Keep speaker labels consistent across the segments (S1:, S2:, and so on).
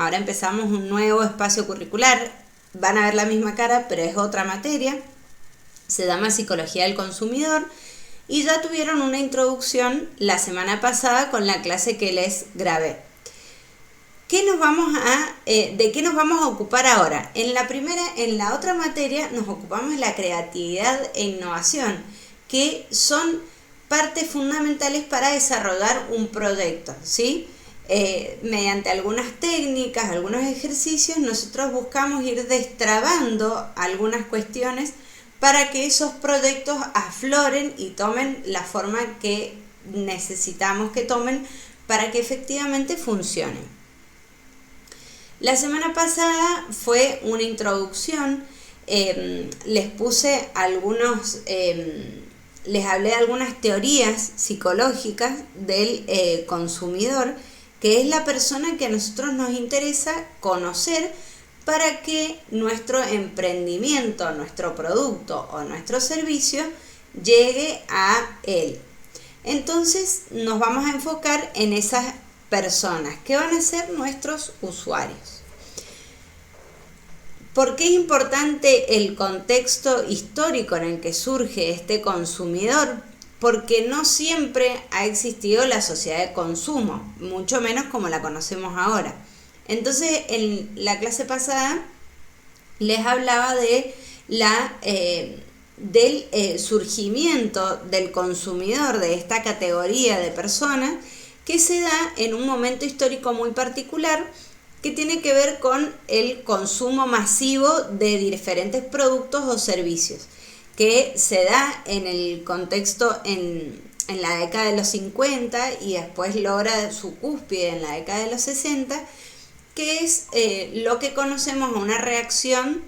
S1: ahora empezamos un nuevo espacio curricular, van a ver la misma cara, pero es otra materia, se llama Psicología del Consumidor, y ya tuvieron una introducción la semana pasada con la clase que les grabé. ¿De qué nos vamos a ocupar ahora? En la otra materia nos ocupamos de la creatividad e innovación, que son partes fundamentales para desarrollar un proyecto, ¿sí? Mediante algunas técnicas, algunos ejercicios, nosotros buscamos ir destrabando algunas cuestiones para que esos proyectos afloren y tomen la forma que necesitamos que tomen para que efectivamente funcionen. La semana pasada fue una introducción, les hablé de algunas teorías psicológicas del consumidor, que es la persona que a nosotros nos interesa conocer para que nuestro emprendimiento, nuestro producto o nuestro servicio llegue a él. Entonces nos vamos a enfocar en esas personas que van a ser nuestros usuarios. ¿Por qué es importante el contexto histórico en el que surge este consumidor? Porque no siempre ha existido la sociedad de consumo, mucho menos como la conocemos ahora. Entonces, en la clase pasada les hablaba de del surgimiento del consumidor, de esta categoría de personas que se da en un momento histórico muy particular que tiene que ver con el consumo masivo de diferentes productos o servicios, que se da en el contexto en la década de los 50 y después logra su cúspide en la década de los 60, que es lo que conocemos una reacción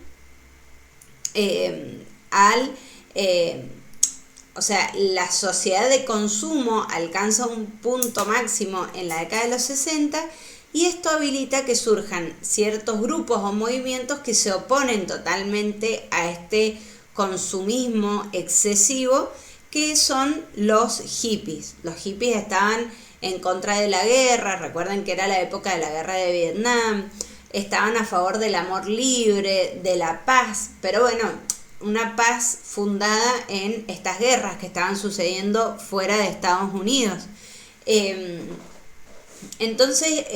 S1: la sociedad de consumo alcanza un punto máximo en la década de los 60 y esto habilita que surjan ciertos grupos o movimientos que se oponen totalmente a este consumismo excesivo, que son los hippies. Los hippies estaban en contra de la guerra, recuerden que era la época de la guerra de Vietnam, estaban a favor del amor libre, de la paz, pero bueno, una paz fundada en estas guerras que estaban sucediendo fuera de Estados Unidos. Entonces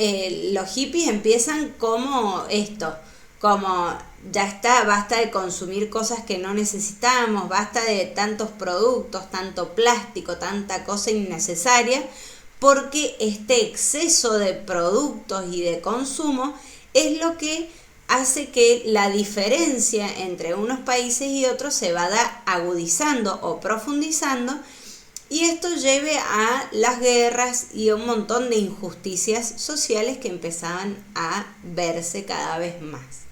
S1: los hippies empiezan como esto, como ya está, basta de consumir cosas que no necesitamos, basta de tantos productos, tanto plástico, tanta cosa innecesaria, porque este exceso de productos y de consumo es lo que hace que la diferencia entre unos países y otros se vaya agudizando o profundizando, y esto lleve a las guerras y a un montón de injusticias sociales que empezaban a verse cada vez más.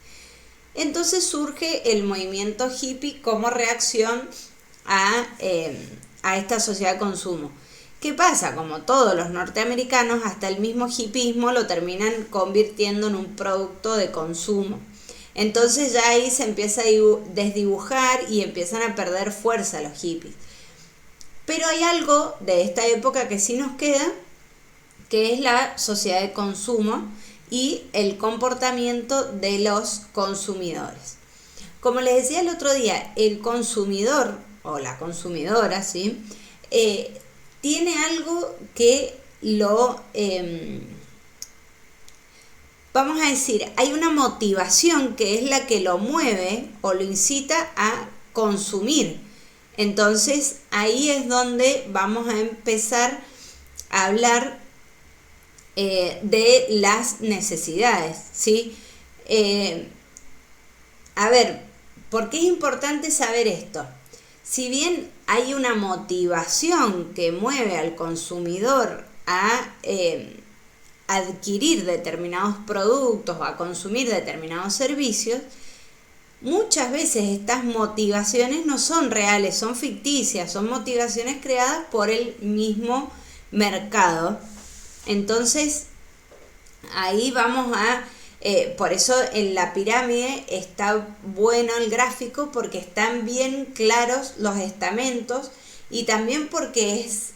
S1: Entonces surge el movimiento hippie como reacción a esta sociedad de consumo. ¿Qué pasa? Como todos los norteamericanos, hasta el mismo hippismo lo terminan convirtiendo en un producto de consumo. Entonces ya ahí se empieza a desdibujar y empiezan a perder fuerza los hippies. Pero hay algo de esta época que sí nos queda, que es la sociedad de consumo y el comportamiento de los consumidores. Como les decía el otro día, el consumidor o la consumidora, ¿sí? Tiene algo que vamos a decir, hay una motivación que es la que lo mueve o lo incita a consumir. Entonces ahí es donde vamos a empezar a hablar de las necesidades, ¿sí? ¿Por qué es importante saber esto? Si bien hay una motivación que mueve al consumidor a adquirir determinados productos o a consumir determinados servicios, muchas veces estas motivaciones no son reales, son ficticias, son motivaciones creadas por el mismo mercado. Entonces, ahí vamos a... por eso en la pirámide está bueno el gráfico, porque están bien claros los estamentos, y también porque es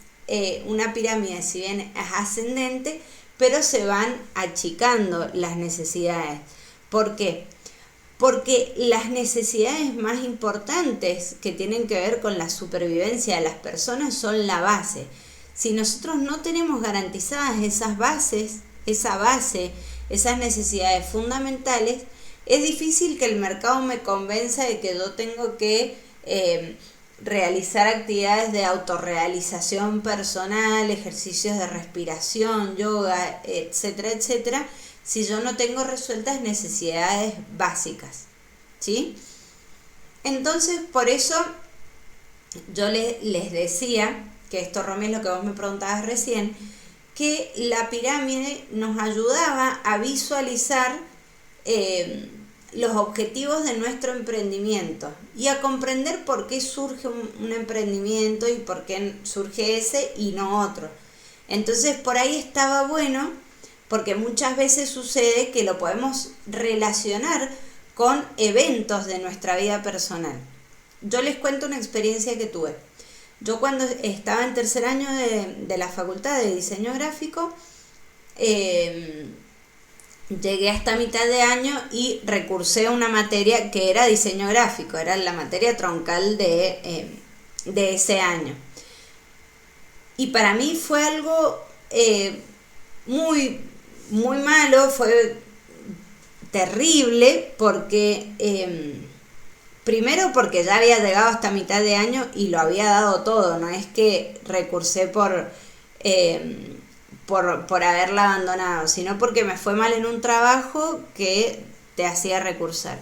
S1: una pirámide, si bien es ascendente, pero se van achicando las necesidades. ¿Por qué? Porque las necesidades más importantes que tienen que ver con la supervivencia de las personas son la base. Si nosotros no tenemos garantizadas esas bases, esas necesidades fundamentales, es difícil que el mercado me convenza de que yo tengo que realizar actividades de autorrealización personal, ejercicios de respiración, yoga, etcétera, etcétera, si yo no tengo resueltas necesidades básicas, ¿sí? Entonces, por eso yo les decía, que esto, Romy, es lo que vos me preguntabas recién, que la pirámide nos ayudaba a visualizar los objetivos de nuestro emprendimiento y a comprender por qué surge un emprendimiento y por qué surge ese y no otro. Entonces, por ahí estaba bueno, porque muchas veces sucede que lo podemos relacionar con eventos de nuestra vida personal. Yo les cuento una experiencia que tuve. Yo cuando estaba en tercer año de la facultad de diseño gráfico, llegué hasta mitad de año y recursé una materia que era diseño gráfico, era la materia troncal de ese año. Y para mí fue algo muy, muy malo, fue terrible, porque primero porque ya había llegado hasta mitad de año y lo había dado todo, no es que recursé por haberla abandonado, sino porque me fue mal en un trabajo que te hacía recursar.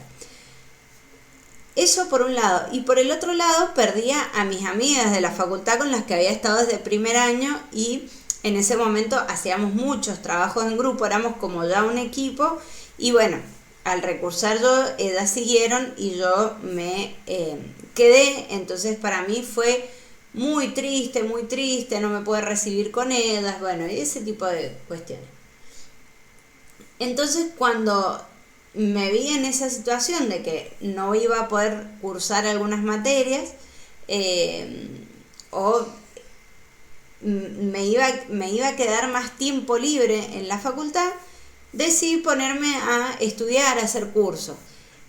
S1: Eso por un lado. Y por el otro lado, perdía a mis amigas de la facultad con las que había estado desde primer año, y en ese momento hacíamos muchos trabajos en grupo, éramos como ya un equipo, y bueno, al recursar yo, ellas siguieron y yo me quedé. Entonces para mí fue muy triste, no me pude recibir con ellas, bueno, y ese tipo de cuestiones. Entonces, cuando me vi en esa situación de que no iba a poder cursar algunas materias, o me iba a quedar más tiempo libre en la facultad, decidí ponerme a estudiar, a hacer cursos.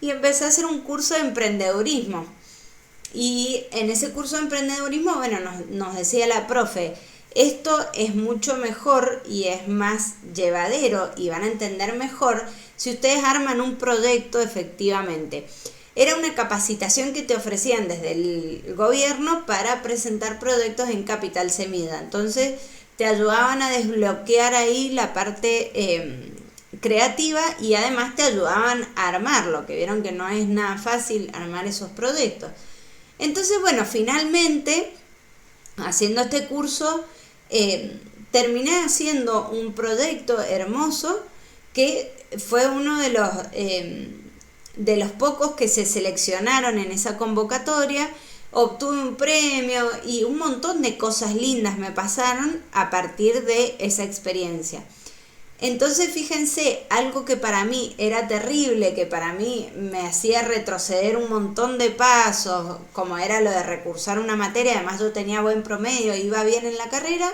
S1: Y empecé a hacer un curso de emprendedurismo. Y en ese curso de emprendedurismo, bueno, nos decía la profe, esto es mucho mejor y es más llevadero y van a entender mejor si ustedes arman un proyecto efectivamente. Era una capacitación que te ofrecían desde el gobierno para presentar proyectos en Capital Semilla. Entonces te ayudaban a desbloquear ahí la parte creativa, y además te ayudaban a armarlo, que vieron que no es nada fácil armar esos proyectos. Entonces, bueno, finalmente, haciendo este curso, terminé haciendo un proyecto hermoso que fue uno de los pocos que se seleccionaron en esa convocatoria. Obtuve un premio y un montón de cosas lindas me pasaron a partir de esa experiencia. Entonces, fíjense, algo que para mí era terrible, que para mí me hacía retroceder un montón de pasos, como era lo de recursar una materia, además yo tenía buen promedio, iba bien en la carrera,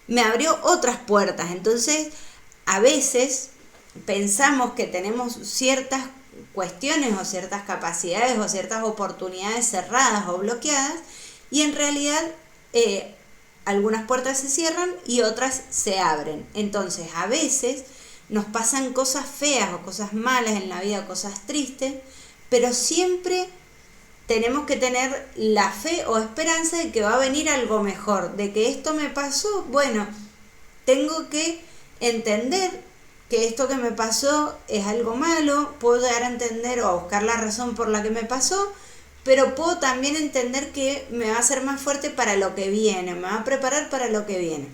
S1: me abrió otras puertas. Entonces, a veces pensamos que tenemos ciertas cuestiones o ciertas capacidades o ciertas oportunidades cerradas o bloqueadas, y en realidad algunas puertas se cierran y otras se abren. Entonces, a veces nos pasan cosas feas o cosas malas en la vida, cosas tristes, pero siempre tenemos que tener la fe o esperanza de que va a venir algo mejor, de que esto me pasó, bueno, tengo que entender que esto que me pasó es algo malo, puedo llegar a entender o a buscar la razón por la que me pasó, pero puedo también entender que me va a hacer más fuerte para lo que viene, me va a preparar para lo que viene.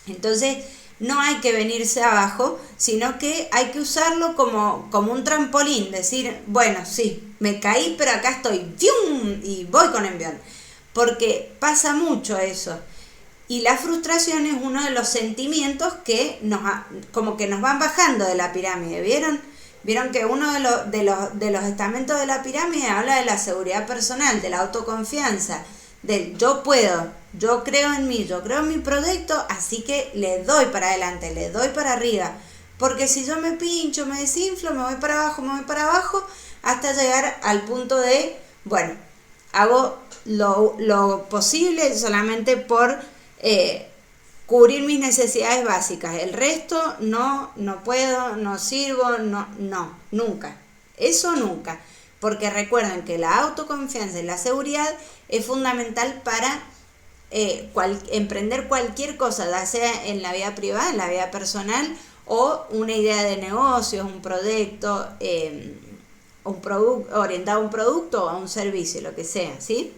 S1: Entonces, no hay que venirse abajo, sino que hay que usarlo como un trampolín, decir, bueno, sí, me caí, pero acá estoy, ¡fium! Y voy con envión. Porque pasa mucho eso. Y la frustración es uno de los sentimientos que como que nos van bajando de la pirámide, ¿vieron? Vieron que uno de los estamentos de la pirámide habla de la seguridad personal, de la autoconfianza, del yo puedo, yo creo en mí, yo creo en mi proyecto, así que le doy para adelante, le doy para arriba. Porque si yo me pincho, me desinflo, me voy para abajo, hasta llegar al punto de, bueno, hago lo posible solamente por cubrir mis necesidades básicas. El resto no puedo, no sirvo, no, nunca. Eso nunca. Porque recuerden que la autoconfianza y la seguridad es fundamental para emprender cualquier cosa, ya sea en la vida privada, en la vida personal, o una idea de negocios, un proyecto, orientado a un producto o a un servicio, lo que sea, ¿sí?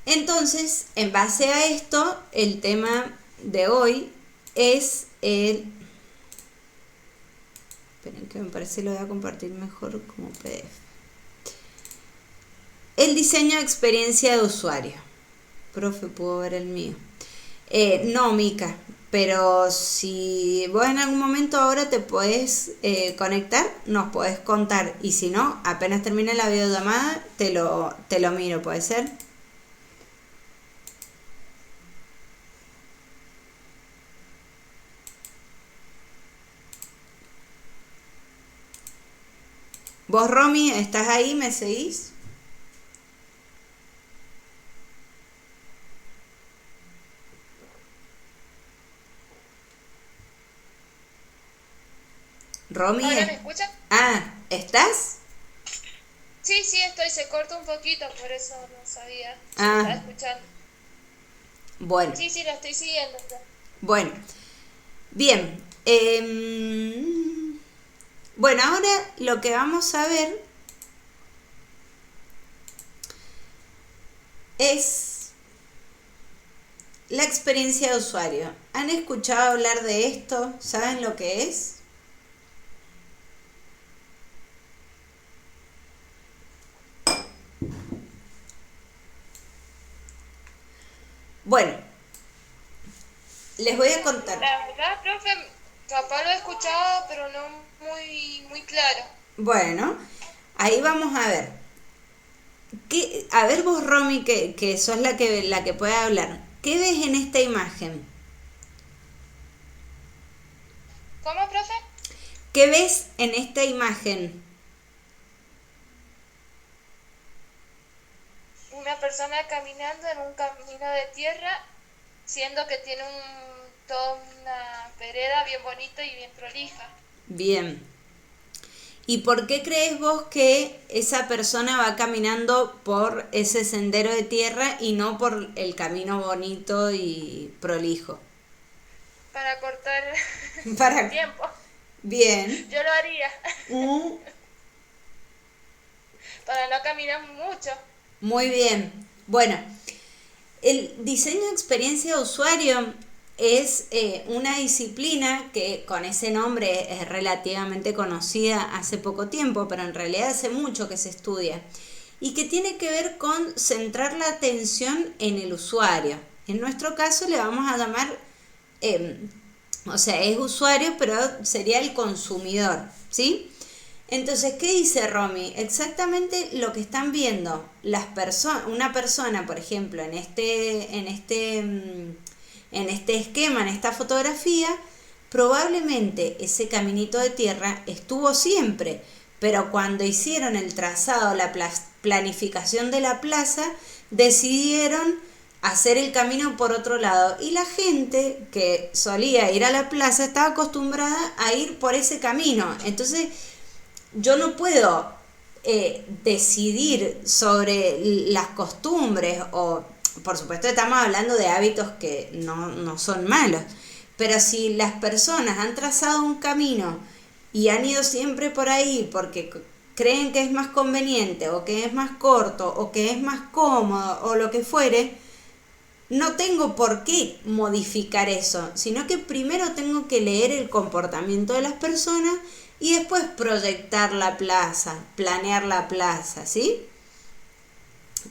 S1: Entonces, en base a esto, el tema de hoy es el... Esperen que me parece que lo voy a compartir mejor como PDF. El diseño de experiencia de usuario. Profe, ¿puedo ver el mío? No, Mica, pero si vos en algún momento ahora te podés conectar, nos podés contar. Y si no, apenas termine la videollamada, te lo miro, ¿puede ser? Vos, Romy, ¿estás ahí? ¿Me seguís? Romy.
S2: ¿Ahora me escuchan?
S1: Ah, ¿estás?
S2: Sí, sí, estoy, se corta un poquito, por eso no sabía si me estaba
S1: Ah,
S2: escuchando.
S1: bueno,
S2: Sí, sí, la estoy siguiendo.
S1: bueno. Bien. Bueno, ahora lo que vamos a ver es la experiencia de usuario. ¿Han escuchado hablar de esto? ¿Saben lo que es? Bueno, les voy a contar.
S2: La verdad, profe, capaz lo he escuchado, pero no muy, muy claro.
S1: Bueno, ahí vamos a ver. A ver vos, Romy, que sos la que puede hablar. ¿Qué ves en esta imagen?
S2: ¿Cómo, profe?
S1: ¿Qué ves en esta imagen?
S2: Una persona caminando en un camino de tierra, siendo que tiene toda una vereda bien bonita y bien prolija.
S1: Bien. ¿Y por qué crees vos que esa persona va caminando por ese sendero de tierra y no por el camino bonito y prolijo?
S2: Para cortar el
S1: Para...
S2: tiempo.
S1: Bien.
S2: Yo lo haría,
S1: Mm,
S2: para no caminar mucho.
S1: muy bien. Bueno, el diseño de experiencia de usuario es una disciplina que con ese nombre es relativamente conocida hace poco tiempo, pero en realidad hace mucho que se estudia, y que tiene que ver con centrar la atención en el usuario. En nuestro caso le vamos a llamar, o sea, es usuario, pero sería el consumidor, ¿sí? Entonces, ¿qué dice Romy? Exactamente lo que están viendo una persona, por ejemplo, en este esquema, en esta fotografía, probablemente ese caminito de tierra estuvo siempre, pero cuando hicieron el trazado, la planificación de la plaza, decidieron hacer el camino por otro lado, y la gente que solía ir a la plaza estaba acostumbrada a ir por ese camino. Entonces yo no puedo decidir sobre las costumbres, o por supuesto estamos hablando de hábitos que no son malos, pero si las personas han trazado un camino y han ido siempre por ahí porque creen que es más conveniente, o que es más corto, o que es más cómodo, o lo que fuere, no tengo por qué modificar eso, sino que primero tengo que leer el comportamiento de las personas y después proyectar la plaza, planear la plaza, ¿sí?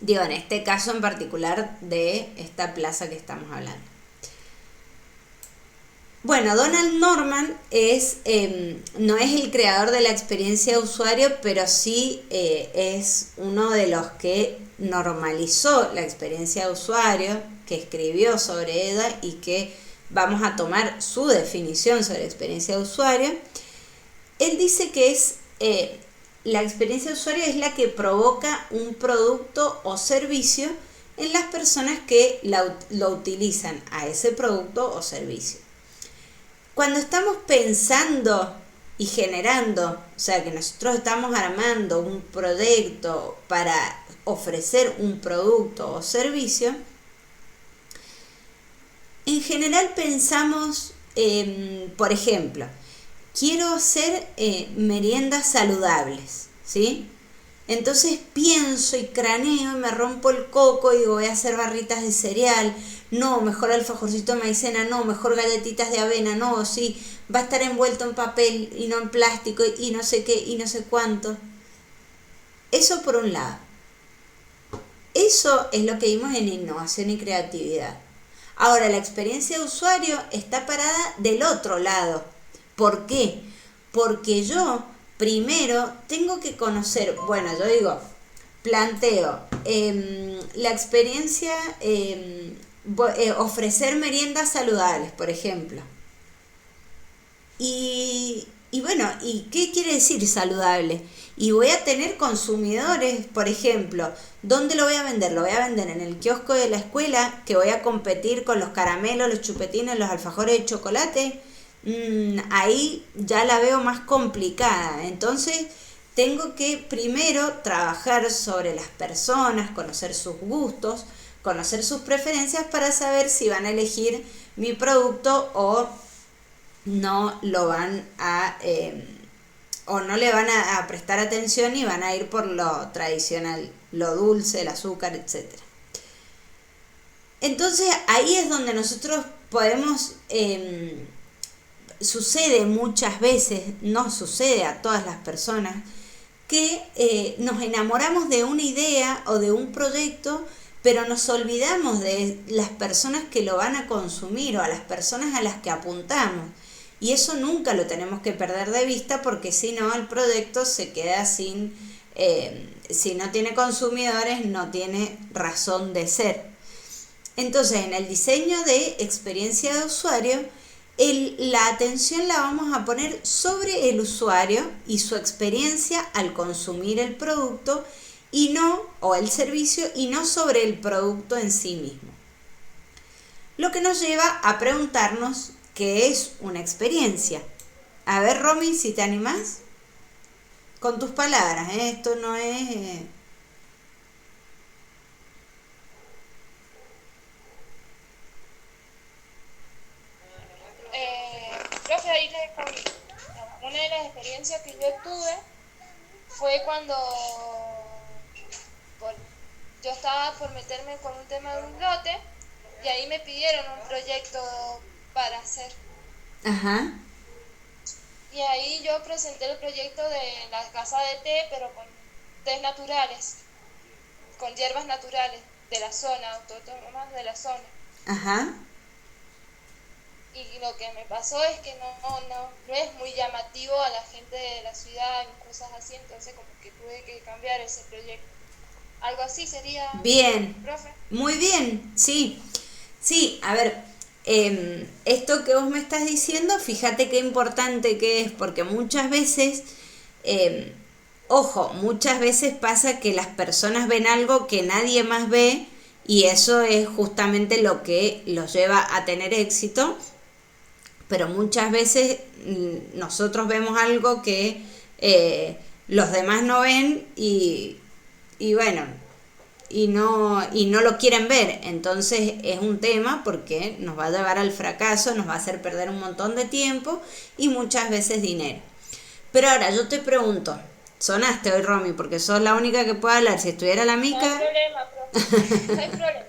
S1: Digo, en este caso en particular de esta plaza que estamos hablando. Bueno, Donald Norman no es el creador de la experiencia de usuario, pero sí es uno de los que normalizó la experiencia de usuario, que escribió sobre ella y que vamos a tomar su definición sobre experiencia de usuario. Él dice que la experiencia de usuario es la que provoca un producto o servicio en las personas que lo utilizan a ese producto o servicio. Cuando estamos pensando y generando, o sea que nosotros estamos armando un proyecto para ofrecer un producto o servicio, en general pensamos, por ejemplo, quiero hacer meriendas saludables, ¿sí? Entonces pienso y craneo y me rompo el coco y digo, voy a hacer barritas de cereal, no, mejor alfajorcito de maicena, no, mejor galletitas de avena, no, sí, va a estar envuelto en papel y no en plástico y no sé qué y no sé cuánto. Eso por un lado. Eso es lo que vimos en innovación y creatividad. Ahora, la experiencia de usuario está parada del otro lado. ¿Por qué? Porque yo primero tengo que conocer, bueno, yo digo, planteo la experiencia, ofrecer meriendas saludables, por ejemplo. Y bueno, ¿y qué quiere decir saludable? Y voy a tener consumidores, por ejemplo, ¿dónde lo voy a vender? Lo voy a vender en el kiosco de la escuela, que voy a competir con los caramelos, los chupetines, los alfajores de chocolate. Ahí ya la veo más complicada. Entonces, tengo que primero trabajar sobre las personas, conocer sus gustos, conocer sus preferencias para saber si van a elegir mi producto no lo van o no le van a prestar atención y van a ir por lo tradicional, lo dulce, el azúcar, etcétera. Entonces ahí es donde nosotros podemos, sucede muchas veces, no sucede a todas las personas, que nos enamoramos de una idea o de un proyecto, pero nos olvidamos de las personas que lo van a consumir o a las personas a las que apuntamos. Y eso nunca lo tenemos que perder de vista porque si no el proyecto se queda si no tiene consumidores, no tiene razón de ser. Entonces, en el diseño de experiencia de usuario, la atención la vamos a poner sobre el usuario y su experiencia al consumir el producto o el servicio y no sobre el producto en sí mismo. Lo que nos lleva a preguntarnos qué es una experiencia. A ver, Romy, si te animás con tus palabras, esto no es...
S2: Profe, ahí les comento. Una de las experiencias que yo tuve fue cuando por- yo estaba por meterme con un tema de un lote y ahí me pidieron un proyecto para hacer.
S1: Ajá.
S2: Y ahí yo presenté el proyecto de la casa de té, pero con tés naturales, con hierbas naturales de la zona, autóctonas de la zona.
S1: Ajá.
S2: Y lo que me pasó es que no es muy llamativo a la gente de la ciudad y cosas así, entonces como que tuve que cambiar ese proyecto. Algo así sería,
S1: Bien,
S2: profe.
S1: muy bien, sí. Sí, a ver, esto que vos me estás diciendo, fíjate qué importante que es, porque muchas veces, em, ojo, muchas veces pasa que las personas ven algo que nadie más ve y eso es justamente lo que los lleva a tener éxito, pero muchas veces nosotros vemos algo que los demás no ven y bueno, y no lo quieren ver. Entonces es un tema porque nos va a llevar al fracaso, nos va a hacer perder un montón de tiempo y muchas veces dinero. Pero ahora yo te pregunto, sonaste hoy, Romy, porque sos la única que puede hablar. Si estuviera la
S2: No hay
S1: Mica,
S2: problema, profe. No hay problema.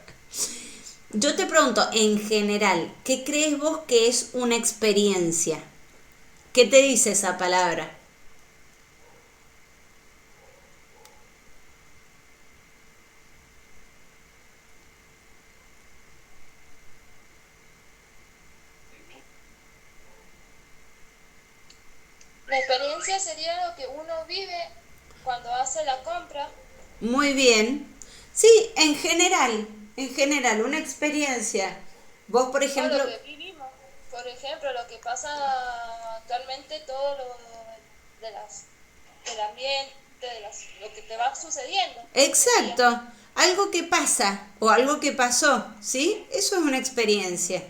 S1: yo te pregunto, en general, ¿qué crees vos que es una experiencia? ¿Qué te dice esa palabra?
S2: experiencia sería lo que uno vive cuando hace la compra.
S1: Muy bien. Sí, en general, una experiencia. Vos, por
S2: O
S1: ejemplo,
S2: lo que vivimos. Por ejemplo, lo que pasa actualmente, todo lo de las, del ambiente, lo que te va sucediendo. Sería.
S1: exacto, algo que pasa o algo que pasó, ¿sí? Eso es una experiencia.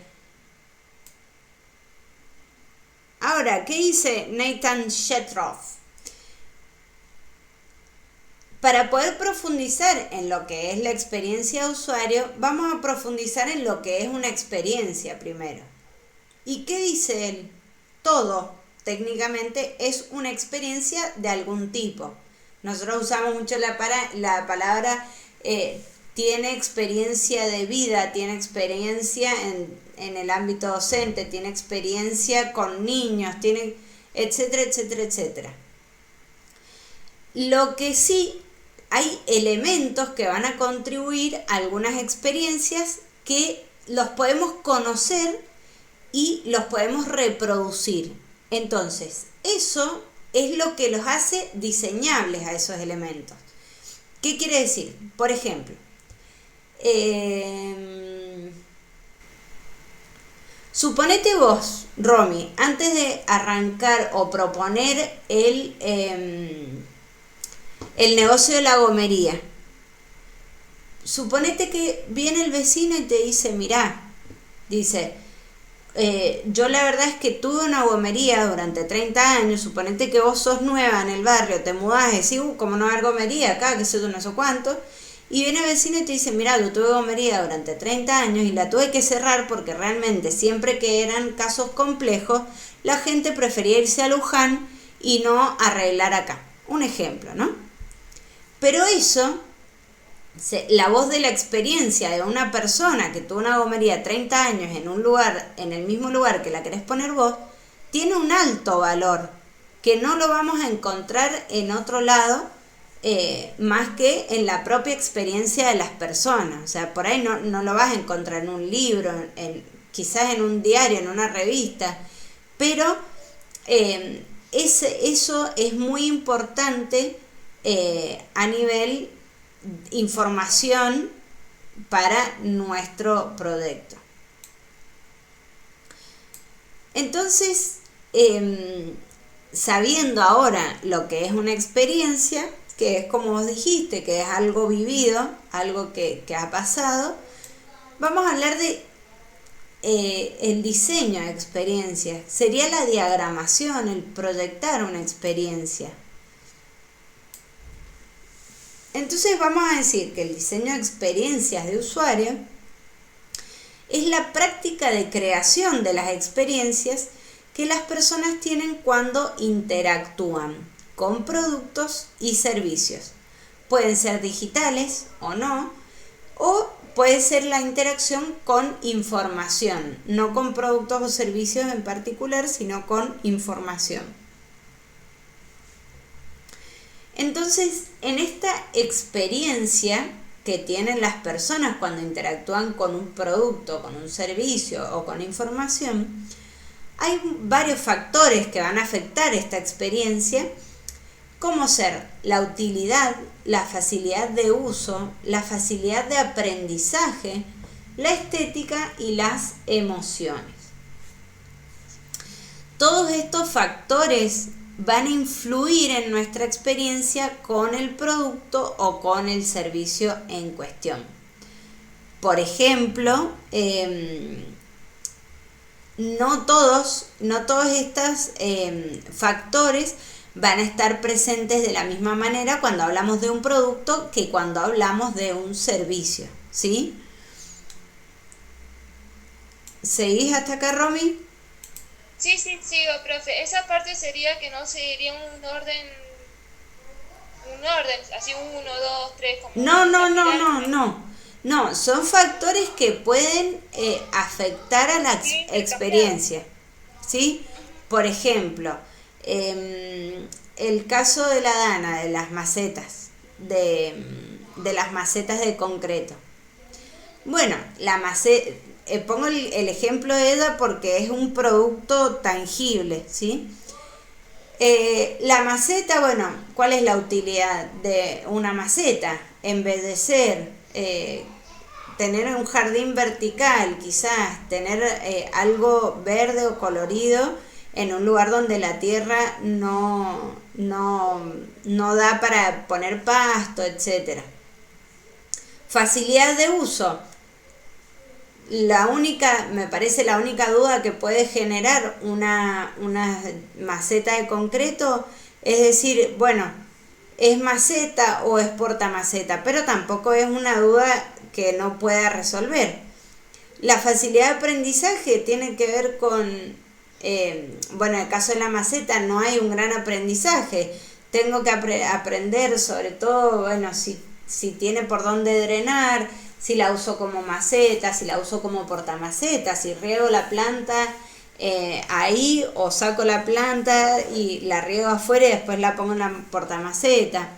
S1: Ahora, ¿qué dice Nathan Shetroff? Para poder profundizar en lo que es la experiencia de usuario, vamos a profundizar en lo que es una experiencia primero. ¿Y qué dice él? Todo, técnicamente, es una experiencia de algún tipo. Nosotros usamos mucho la palabra tiene experiencia de vida, tiene experiencia en el ámbito docente, tiene experiencia con niños, tiene etcétera, etcétera, etcétera. Lo que sí, hay elementos que van a contribuir a algunas experiencias que los podemos conocer y los podemos reproducir. Entonces, eso es lo que los hace diseñables a esos elementos. ¿Qué quiere decir? Por ejemplo, suponete vos, Romy, antes de arrancar o proponer el negocio de la gomería, suponete que viene el vecino y te dice, mirá, dice, yo la verdad es que tuve una gomería durante 30 años, suponete que vos sos nueva en el barrio, te mudás y decís, como no hay gomería acá, que sé tú no sé cuánto, y viene el vecino y te dice, mirá, yo tuve gomería durante 30 años y la tuve que cerrar porque realmente siempre que eran casos complejos, la gente prefería irse a Luján y no arreglar acá. Un ejemplo, ¿no? Pero eso, la voz de la experiencia de una persona que tuvo una gomería 30 años en un lugar, en el mismo lugar que la querés poner vos, tiene un alto valor que no lo vamos a encontrar en otro lado más que en la propia experiencia de las personas. O sea, por ahí no lo vas a encontrar en un libro, quizás en un diario, en una revista, pero eso es muy importante a nivel información para nuestro proyecto. Entonces, sabiendo ahora lo que es una experiencia, que es como vos dijiste, que es algo vivido, algo que ha pasado, vamos a hablar de el diseño de experiencias. Sería la diagramación, el proyectar una experiencia. Entonces vamos a decir que el diseño de experiencias de usuario es la práctica de creación de las experiencias que las personas tienen cuando interactúan con productos y servicios. Pueden ser digitales o no, o puede ser la interacción con información, no con productos o servicios en particular, sino con información. Entonces, en esta experiencia que tienen las personas cuando interactúan con un producto, con un servicio o con información, hay varios factores que van a afectar esta experiencia, como ser la utilidad, la facilidad de uso, la facilidad de aprendizaje, la estética y las emociones. Todos estos factores van a influir en nuestra experiencia con el producto o con el servicio en cuestión. Por ejemplo, no todos estos factores van a estar presentes de la misma manera cuando hablamos de un producto que cuando hablamos de un servicio, ¿sí? ¿Seguís hasta acá, Romy?
S2: Sí, sigo, profe. Esa parte sería que no seguiría un orden, así 1, 2, 3, como...
S1: No, son factores que pueden afectar a la experiencia, ¿sí? Por ejemplo, el caso de la Dana, de las macetas, de las macetas de concreto. Bueno, pongo el ejemplo de ella porque es un producto tangible, ¿sí? La maceta, bueno, ¿cuál es la utilidad de una maceta? Embellecer, tener un jardín vertical, quizás tener algo verde o colorido en un lugar donde la tierra no da para poner pasto, etcétera. Facilidad de uso. Me parece la única duda que puede generar una maceta de concreto es decir, bueno, ¿es maceta o es portamaceta? Pero tampoco es una duda que no pueda resolver. La facilidad de aprendizaje tiene que ver con, bueno, en el caso de la maceta no hay un gran aprendizaje. Tengo que aprender sobre todo, bueno, si tiene por dónde drenar, si la uso como maceta, si la uso como portamaceta, si riego la planta ahí o saco la planta y la riego afuera y después la pongo en la portamaceta.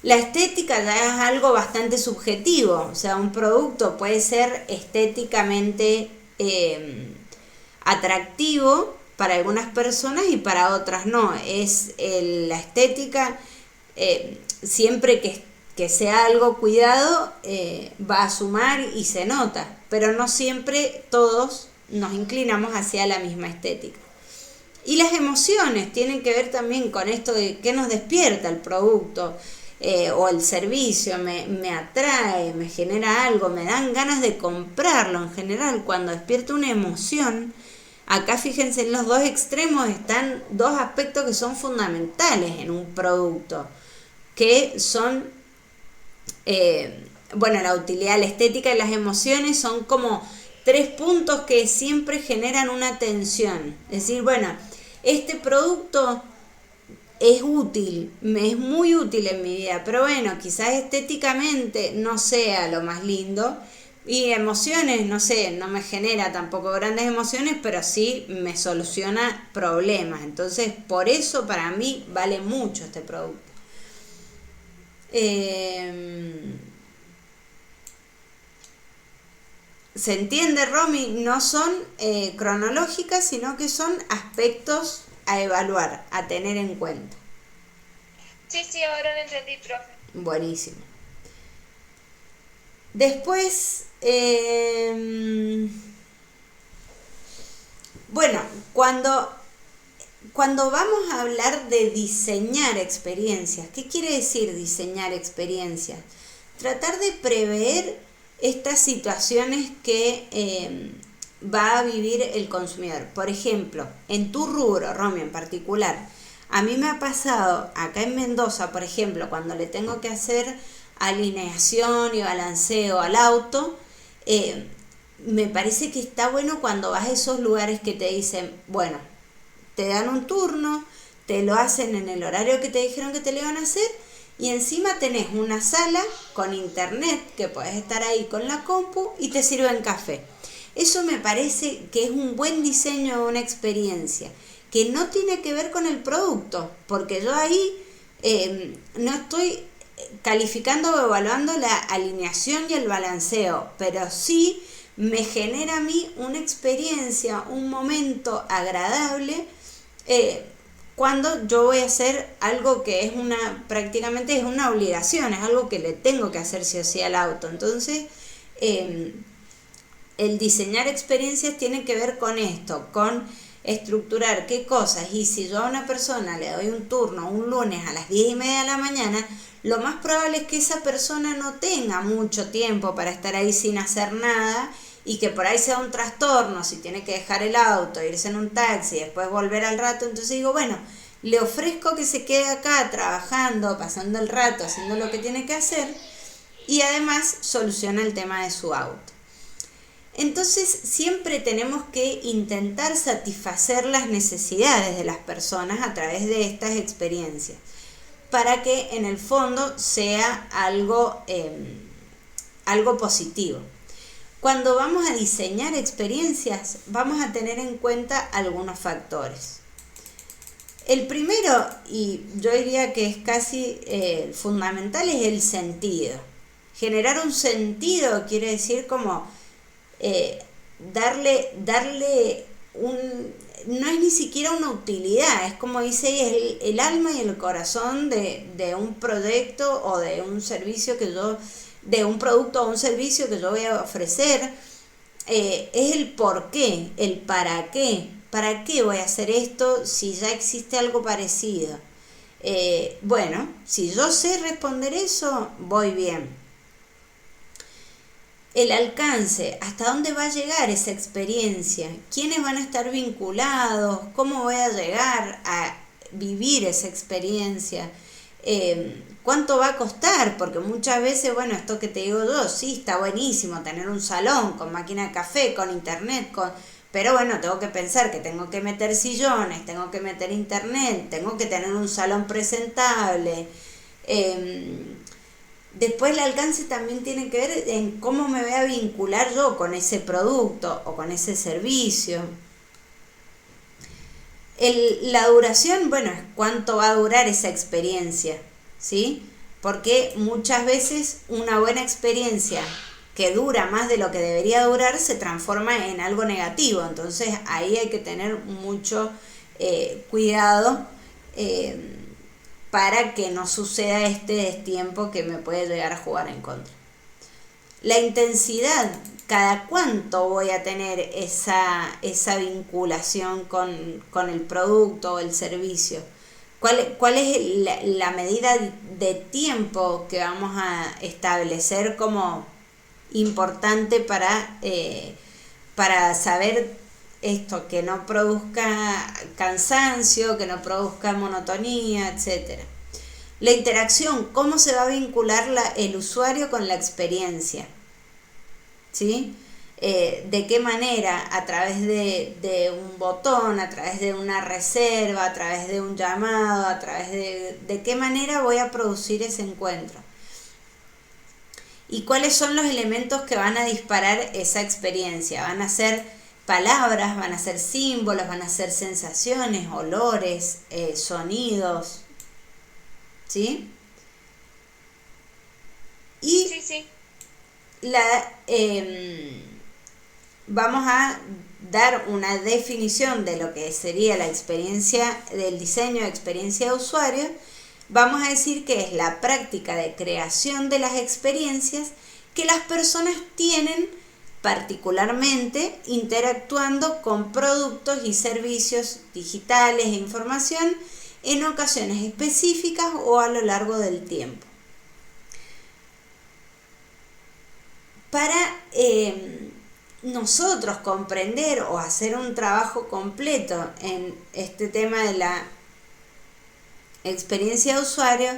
S1: La estética ya es algo bastante subjetivo, o sea, un producto puede ser estéticamente atractivo para algunas personas y para otras no. La estética, siempre que sea algo cuidado, va a sumar y se nota, pero no siempre todos nos inclinamos hacia la misma estética. Y las emociones tienen que ver también con esto de qué nos despierta el producto o el servicio, me atrae, me genera algo, me dan ganas de comprarlo. En general, cuando despierta una emoción, acá fíjense, en los dos extremos están dos aspectos que son fundamentales en un producto, que son bueno, la utilidad, la estética y las emociones son como tres puntos que siempre generan una tensión. Es decir, bueno, este producto es útil, me es muy útil en mi vida, pero bueno, quizás estéticamente no sea lo más lindo y emociones, no sé, no me genera tampoco grandes emociones, pero sí me soluciona problemas. Entonces, por eso para mí vale mucho este producto. Se entiende, Romy, no son cronológicas, sino que son aspectos a evaluar, a tener en cuenta.
S2: Sí, ahora lo entendí, profe.
S1: Buenísimo. Después, bueno, cuando vamos a hablar de diseñar experiencias, ¿qué quiere decir diseñar experiencias? Tratar de prever estas situaciones que va a vivir el consumidor. Por ejemplo, en tu rubro, Romy, en particular, a mí me ha pasado acá en Mendoza, por ejemplo, cuando le tengo que hacer alineación y balanceo al auto, me parece que está bueno cuando vas a esos lugares que te dicen, bueno, te dan un turno, te lo hacen en el horario que te dijeron que te lo iban a hacer y encima tenés una sala con internet que podés estar ahí con la compu y te sirven café. Eso me parece que es un buen diseño de una experiencia que no tiene que ver con el producto, porque yo ahí no estoy calificando o evaluando la alineación y el balanceo, pero sí me genera a mí una experiencia, un momento agradable cuando yo voy a hacer algo que es prácticamente es una obligación, es algo que le tengo que hacer sí o sí al auto. Entonces, el diseñar experiencias tiene que ver con esto, con estructurar qué cosas, y si yo a una persona le doy un turno un lunes a las 10:30 de la mañana, lo más probable es que esa persona no tenga mucho tiempo para estar ahí sin hacer nada y que por ahí sea un trastorno si tiene que dejar el auto, irse en un taxi y después volver al rato. Entonces digo, bueno, le ofrezco que se quede acá trabajando, pasando el rato, haciendo lo que tiene que hacer y además soluciona el tema de su auto. Entonces siempre tenemos que intentar satisfacer las necesidades de las personas a través de estas experiencias para que en el fondo sea algo positivo. Cuando vamos a diseñar experiencias vamos a tener en cuenta algunos factores. El primero, y yo diría que es casi fundamental, es el sentido. Generar un sentido quiere decir como darle no es ni siquiera una utilidad, es como dice ella, es el alma y el corazón de un proyecto o de un servicio de un producto o un servicio que yo voy a ofrecer. Es el por qué, el para qué voy a hacer esto si ya existe algo parecido. Bueno, si yo sé responder eso, voy bien. El alcance, hasta dónde va a llegar esa experiencia, quiénes van a estar vinculados, cómo voy a llegar a vivir esa experiencia, cuánto va a costar, porque muchas veces, bueno, esto que te digo yo, sí, está buenísimo tener un salón con máquina de café, con internet, pero bueno, tengo que pensar que tengo que meter sillones, tengo que meter internet, tengo que tener un salón presentable. Después el alcance también tiene que ver en cómo me voy a vincular yo con ese producto o con ese servicio. La duración, bueno, es cuánto va a durar esa experiencia, ¿sí? Porque muchas veces una buena experiencia que dura más de lo que debería durar se transforma en algo negativo. Entonces ahí hay que tener mucho cuidado para que no suceda este destiempo que me puede llegar a jugar en contra. La intensidad, cada cuánto voy a tener esa vinculación con el producto o el servicio. ¿Cuál es la medida de tiempo que vamos a establecer como importante para saber esto, que no produzca cansancio, que no produzca monotonía, etcétera? La interacción, cómo se va a vincular el usuario con la experiencia, ¿sí? De qué manera, a través de un botón, a través de una reserva, a través de un llamado, a través de qué manera voy a producir ese encuentro. ¿Y cuáles son los elementos que van a disparar esa experiencia? Van a ser palabras, van a ser símbolos, van a ser sensaciones, olores, sonidos, ¿sí? Y
S2: Sí.
S1: Vamos a dar una definición de lo que sería la experiencia del diseño de experiencia de usuario. Vamos a decir que es la práctica de creación de las experiencias que las personas tienen particularmente interactuando con productos y servicios digitales e información en ocasiones específicas o a lo largo del tiempo. Para nosotros comprender o hacer un trabajo completo en este tema de la experiencia de usuario,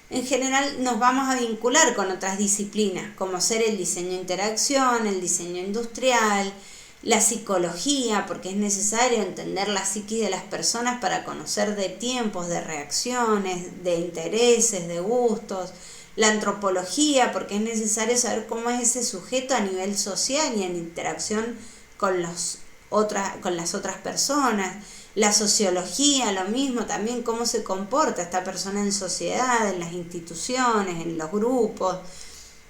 S1: en general nos vamos a vincular con otras disciplinas, como ser el diseño de interacción, el diseño industrial, la psicología, porque es necesario entender la psiquis de las personas para conocer de tiempos, de reacciones, de intereses, de gustos. La antropología, porque es necesario saber cómo es ese sujeto a nivel social y en interacción con las otras personas. La sociología, lo mismo, también cómo se comporta esta persona en sociedad, en las instituciones, en los grupos.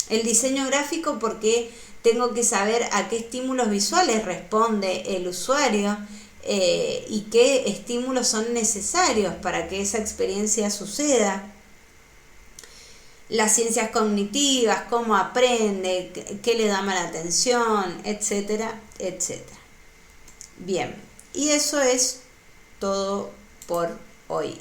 S1: El diseño gráfico, porque tengo que saber a qué estímulos visuales responde el usuario y qué estímulos son necesarios para que esa experiencia suceda. Las ciencias cognitivas, cómo aprende, qué le llama la atención, etcétera, etcétera. Bien, y eso es todo por hoy.